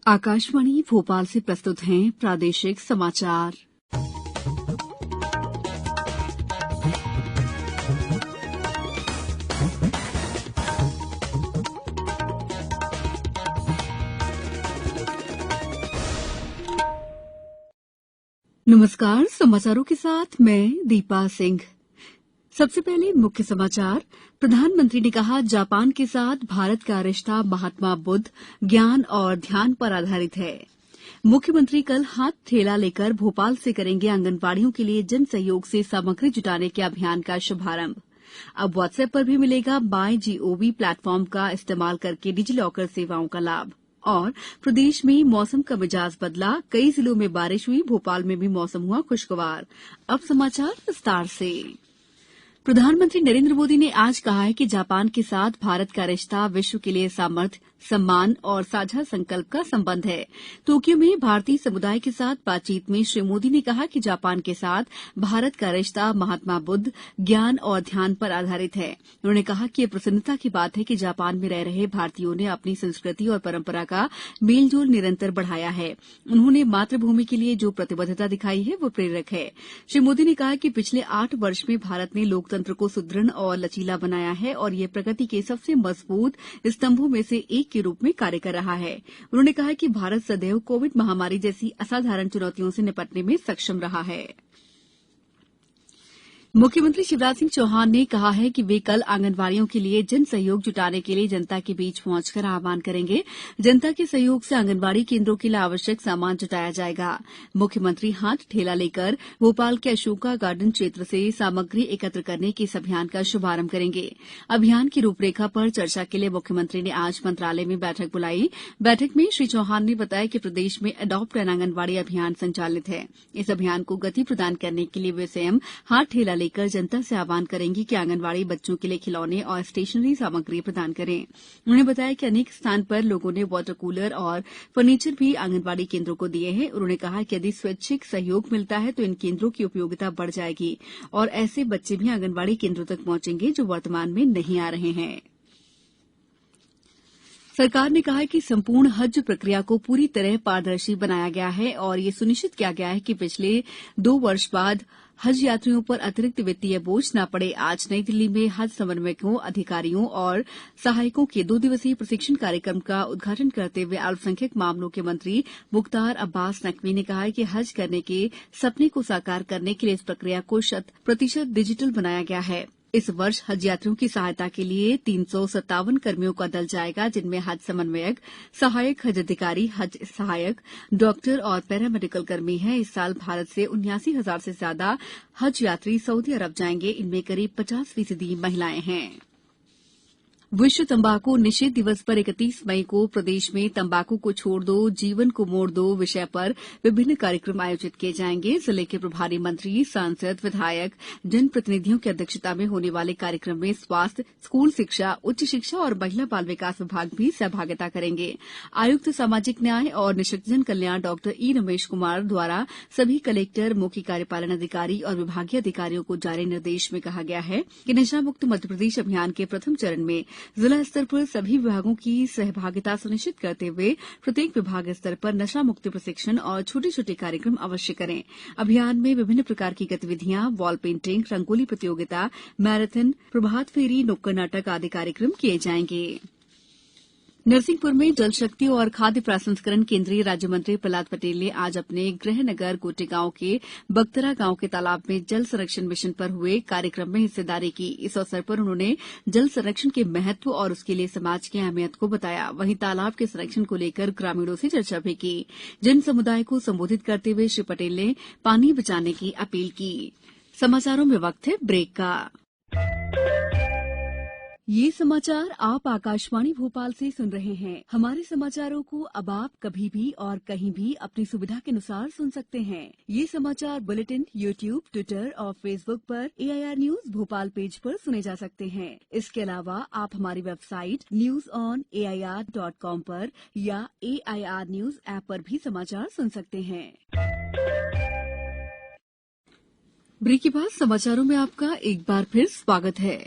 आकाशवाणी भोपाल से प्रस्तुत हैं प्रादेशिक समाचार। नमस्कार, समाचारों के साथ मैं दीपा सिंह। सबसे पहले मुख्य समाचार। प्रधानमंत्री ने कहा, जापान के साथ भारत का रिश्ता महात्मा बुद्ध, ज्ञान और ध्यान पर आधारित है। मुख्यमंत्री कल हाथ ठेला लेकर भोपाल से करेंगे आंगनबाड़ियों के लिए जन सहयोग से सामग्री जुटाने के अभियान का शुभारंभ। अब व्हाट्सएप पर भी मिलेगा माई जीओवी प्लेटफॉर्म का इस्तेमाल करके डिजिलॉकर सेवाओं का लाभ। और प्रदेश में मौसम का मिजाज बदला, कई जिलों में बारिश हुई, भोपाल में भी मौसम हुआ खुशगवार। अब समाचार विस्तार से। प्रधानमंत्री नरेंद्र मोदी ने आज कहा है कि जापान के साथ भारत का रिश्ता विश्व के लिए सामर्थ्य, सम्मान और साझा संकल्प का संबंध है। टोक्यो में भारतीय समुदाय के साथ बातचीत में श्री मोदी ने कहा कि जापान के साथ भारत का रिश्ता महात्मा बुद्ध, ज्ञान और ध्यान पर आधारित है। उन्होंने कहा कि यह प्रसन्नता की बात है कि जापान में रह रहे भारतीयों ने अपनी संस्कृति और परंपरा का मेलजोल निरंतर बढ़ाया है। उन्होंने मातृभूमि के लिए जो प्रतिबद्धता दिखाई है वो प्रेरक है। श्री मोदी ने कहा कि पिछले 8 वर्ष में भारत ने लोकतंत्र को सुदृढ़ और लचीला बनाया है और यह प्रगति के सबसे मजबूत स्तंभों में से एक के रूप में कार्य कर रहा है। उन्होंने कहा कि भारत सदैव कोविड महामारी जैसी असाधारण चुनौतियों से निपटने में सक्षम रहा है। मुख्यमंत्री शिवराज सिंह चौहान ने कहा है कि वे कल आंगनबाड़ियों के लिए जन सहयोग जुटाने के लिए जनता के बीच पहुंचकर आह्वान करेंगे। जनता के सहयोग से आंगनबाड़ी केंद्रों के लिए आवश्यक सामान जुटाया जाएगा। मुख्यमंत्री हाथ ठेला लेकर भोपाल के अशोका गार्डन क्षेत्र से सामग्री एकत्र करने के इस अभियान का शुभारंभ करेंगे। अभियान की रूपरेखा पर चर्चा के लिए मुख्यमंत्री ने आज मंत्रालय में बैठक बुलाई। बैठक में श्री चौहान ने बताया कि प्रदेश में अडॉप्ट एन आंगनबाड़ी अभियान संचालित है। इस अभियान को गति प्रदान करने के लिए वे स्वयं हाथ ठेला लेकर जनता से आह्वान करेंगी कि आंगनबाड़ी बच्चों के लिए खिलौने और स्टेशनरी सामग्री प्रदान करें। उन्होंने बताया कि अनेक स्थान पर लोगों ने वाटर कूलर और फर्नीचर भी आंगनबाड़ी केंद्रों को दिए हैं। उन्होंने कहा कि यदि स्वैच्छिक सहयोग मिलता है तो इन केंद्रों की उपयोगिता बढ़ जाएगी और ऐसे बच्चे भी आंगनबाड़ी केंद्रों तक पहुंचेंगे जो वर्तमान में नहीं आ रहे हैं। सरकार ने कहा है कि संपूर्ण हज प्रक्रिया को पूरी तरह पारदर्शी बनाया गया है और ये सुनिश्चित किया गया है कि पिछले 2 वर्ष बाद हज यात्रियों पर अतिरिक्त वित्तीय बोझ न पड़े। आज नई दिल्ली में हज समन्वयकों, अधिकारियों और सहायकों के 2 दिवसीय प्रशिक्षण कार्यक्रम का उद्घाटन करते हुए अल्पसंख्यक मामलों के मंत्री मुख्तार अब्बास नकवी ने कहा कि हज करने के सपने को साकार करने के लिए इस प्रक्रिया को 100% डिजिटल बनाया गया है। इस वर्ष हज यात्रियों की सहायता के लिए 357 कर्मियों का दल जाएगा, जिनमें हज समन्वयक, सहायक हज अधिकारी, हज सहायक, डॉक्टर और पैरामेडिकल कर्मी हैं। इस साल भारत से 79,000 से ज्यादा हज यात्री सऊदी अरब जाएंगे। इनमें करीब 50% महिलाएं हैं। विश्व तंबाकू निषेध दिवस पर 31 मई को प्रदेश में तंबाकू को छोड़ दो, जीवन को मोड़ दो विषय पर विभिन्न कार्यक्रम आयोजित किए जाएंगे। जिले के प्रभारी मंत्री, सांसद, विधायक, जनप्रतिनिधियों की अध्यक्षता में होने वाले कार्यक्रम में स्वास्थ्य, स्कूल शिक्षा, उच्च शिक्षा और महिला बाल विकास विभाग भी सहभागिता करेंगे। आयुक्त सामाजिक न्याय और निःशक्तजन कल्याण डॉ ई रमेश कुमार द्वारा सभी कलेक्टर, मुख्य कार्यपालन अधिकारी और विभागीय अधिकारियों को जारी निर्देश में कहा गया है कि नशा मुक्त मध्यप्रदेश अभियान के प्रथम चरण में जिला स्तर पर सभी विभागों की सहभागिता सुनिश्चित करते हुए प्रत्येक विभाग स्तर पर नशा मुक्ति प्रशिक्षण और छोटे छोटे कार्यक्रम अवश्य करें। अभियान में विभिन्न प्रकार की गतिविधियां, वॉल पेंटिंग, रंगोली प्रतियोगिता, मैराथन, प्रभात फेरी, नुक्कड़ नाटक आदि कार्यक्रम किए जाएंगे। नरसिंहपुर में जल शक्ति और खाद्य प्रसंस्करण केंद्रीय राज्य मंत्री प्रहलाद पटेल ने आज अपने गृह नगर गोटेगांव के बक्तरा गांव के तालाब में जल संरक्षण मिशन पर हुए कार्यक्रम में हिस्सेदारी की। इस अवसर पर उन्होंने जल संरक्षण के महत्व और उसके लिए समाज की अहमियत को बताया। वहीं तालाब के संरक्षण को लेकर ग्रामीणों से चर्चा भी की। जन समुदाय को संबोधित करते हुए श्री पटेल ने पानी बचाने की अपील की। समाचारों में वक्त है ब्रेक का। ये समाचार आप आकाशवाणी भोपाल से सुन रहे हैं। हमारे समाचारों को अब आप कभी भी और कहीं भी अपनी सुविधा के अनुसार सुन सकते हैं। ये समाचार बुलेटिन यूट्यूब, ट्विटर और फेसबुक पर AIR न्यूज भोपाल पेज पर सुने जा सकते हैं। इसके अलावा आप हमारी वेबसाइट newsonair.com पर या AIR न्यूज ऐप पर भी समाचार सुन सकते हैं। ब्रेक के बाद समाचारों में आपका एक बार फिर स्वागत है।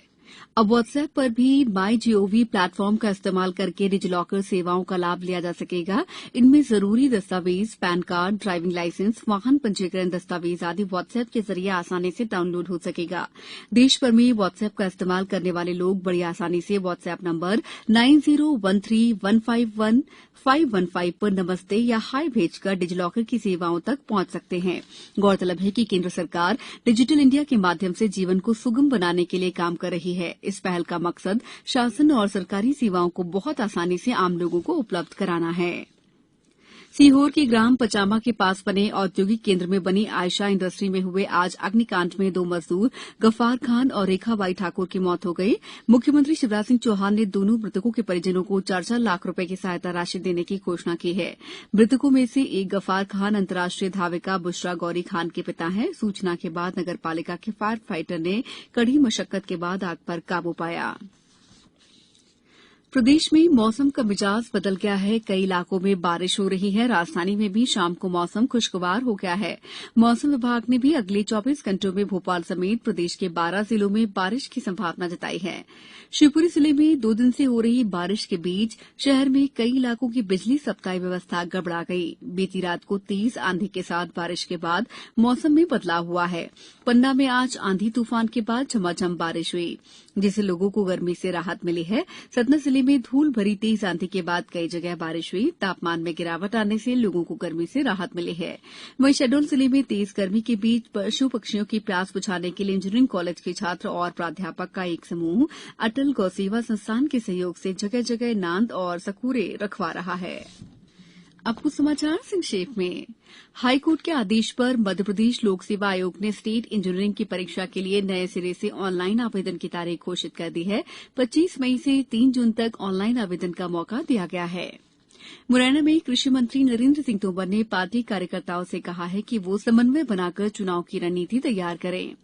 अब व्हाट्सएप पर भी माई जीओवी प्लेटफॉर्म का इस्तेमाल करके डिजिलॉकर सेवाओं का लाभ लिया जा सकेगा। इनमें जरूरी दस्तावेज, पैन कार्ड, ड्राइविंग लाइसेंस, वाहन पंजीकरण दस्तावेज आदि व्हाट्सएप के जरिए आसानी से डाउनलोड हो सकेगा। देश भर में व्हाट्सएप का इस्तेमाल करने वाले लोग बड़ी आसानी से व्हाट्सएप नंबर 9013151515 पर नमस्ते या हाय भेजकर डिजिलॉकर की सेवाओं तक पहुंच सकते हैं। गौरतलब है कि केंद्र सरकार डिजिटल इंडिया के माध्यम से जीवन को सुगम बनाने के लिए काम कर रही है। इस पहल का मकसद शासन और सरकारी सेवाओं को बहुत आसानी से आम लोगों को उपलब्ध कराना है। सीहोर के ग्राम पचामा के पास बने औद्योगिक केंद्र में बनी आयशा इंडस्ट्री में हुए आज अग्निकांड में 2 मजदूर गफ्फार खान और रेखाबाई ठाकुर की मौत हो गई। मुख्यमंत्री शिवराज सिंह चौहान ने दोनों मृतकों के परिजनों को 4-4 लाख रुपए की सहायता राशि देने की घोषणा की है। मृतकों में से एक गफ्फार खान अंतर्राष्ट्रीय धाविका बुशरा गौरी खान के पिता हैं। सूचना के बाद नगर पालिका के फायर फाइटर ने कड़ी मशक्कत के बाद आग पर काबू पाया। प्रदेश में मौसम का मिजाज बदल गया है। कई इलाकों में बारिश हो रही है। राजधानी में भी शाम को मौसम खुशगवार हो गया है। मौसम विभाग ने भी अगले 24 घंटों में भोपाल समेत प्रदेश के 12 जिलों में बारिश की संभावना जताई है। शिवपुरी जिले में 2 दिन से हो रही बारिश के बीच शहर में कई इलाकों की बिजली सप्लाई व्यवस्था गड़बड़ा गई। बीती रात को तेज आंधी के साथ बारिश के बाद मौसम में बदलाव हुआ है। पन्ना में आज आंधी तूफान के बाद झमाझम बारिश हुई, जिससे लोगों को गर्मी से राहत मिली है। सतना जिले में धूल भरी तेज आंधी के बाद कई जगह बारिश हुई। तापमान में गिरावट आने से लोगों को गर्मी से राहत मिली है। वहीं शहडोल जिले में तेज गर्मी के बीच पशु पक्षियों की प्यास बुझाने के लिए इंजीनियरिंग कॉलेज के छात्र और प्राध्यापक का एक समूह अटल गौसेवा संस्थान के सहयोग से जगह जगह नांद और सकुरे रखवा रहा है। अब कुछ समाचार संक्षेप में। हाईकोर्ट के आदेश पर मध्यप्रदेश लोक सेवा आयोग ने स्टेट इंजीनियरिंग की परीक्षा के लिए नए सिरे से ऑनलाइन आवेदन की तारीख घोषित कर दी है। 25 मई से 3 जून तक ऑनलाइन आवेदन का मौका दिया गया है। मुरैना में कृषि मंत्री नरेंद्र सिंह तोमर ने पार्टी कार्यकर्ताओं से कहा है कि वो समन्वय बनाकर चुनाव की रणनीति तैयार करें।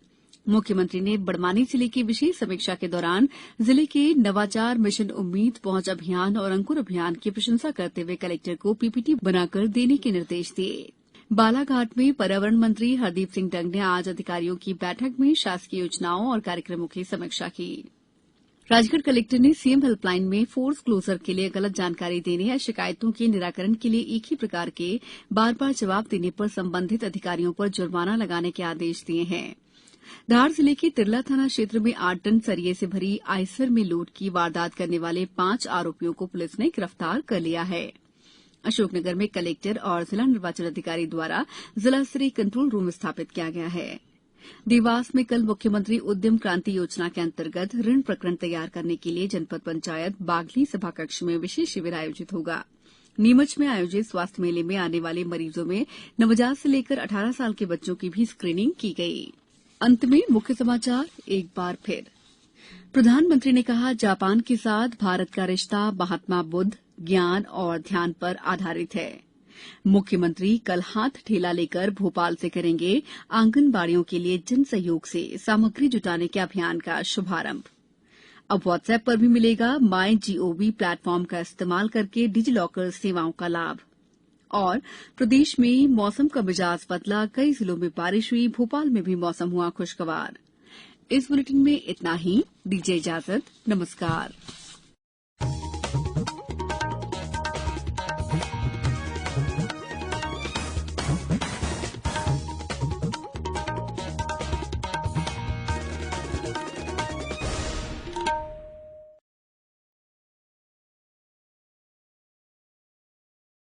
मुख्यमंत्री ने बड़वानी जिले की विशेष समीक्षा के दौरान जिले के नवाचार मिशन उम्मीद पहुंच अभियान और अंकुर अभियान की प्रशंसा करते हुए कलेक्टर को पीपीटी बनाकर देने के निर्देश दिए। बालाघाट में पर्यावरण मंत्री हरदीप सिंह डंग ने आज अधिकारियों की बैठक में शासकीय योजनाओं और कार्यक्रमों की समीक्षा की। राजगढ़ कलेक्टर ने सीएम हेल्पलाइन में फोर्स क्लोजर के लिए गलत जानकारी देने या शिकायतों के निराकरण के लिए एक ही प्रकार के बार बार जवाब देने पर संबंधित अधिकारियों पर जुर्माना लगाने के आदेश दिए हैं। धार जिले के तिरला थाना क्षेत्र में 8 टन सरिये से भरी आइसर में लूट की वारदात करने वाले 5 आरोपियों को पुलिस ने गिरफ्तार कर लिया है। अशोकनगर में कलेक्टर और जिला निर्वाचन अधिकारी द्वारा जिला स्तरीय कंट्रोल रूम स्थापित किया गया है। देवास में कल मुख्यमंत्री उद्यम क्रांति योजना के अंतर्गत ऋण प्रकरण तैयार करने के लिए जनपद पंचायत बागली सभा कक्ष में विशेष शिविर आयोजित होगा। नीमच में आयोजित स्वास्थ्य मेले में आने वाले मरीजों में नवजात से लेकर 18 साल के बच्चों की भी स्क्रीनिंग की गई। अंत में मुख्य समाचार एक बार फिर। प्रधानमंत्री ने कहा, जापान के साथ भारत का रिश्ता महात्मा बुद्ध, ज्ञान और ध्यान पर आधारित है। मुख्यमंत्री कल हाथ ठेला लेकर भोपाल से करेंगे आंगनबाड़ियों के लिए जन सहयोग से सामग्री जुटाने के अभियान का शुभारंभ। अब व्हाट्सएप पर भी मिलेगा माई जीओवी प्लेटफॉर्म का इस्तेमाल करके डिजिलॉकर सेवाओं का लाभ। और प्रदेश में मौसम का मिजाज बदला, कई जिलों में बारिश हुई, भोपाल में भी मौसम हुआ खुशगवार। इस बुलेटिन में इतना ही। दीजिए इजाजत। नमस्कार।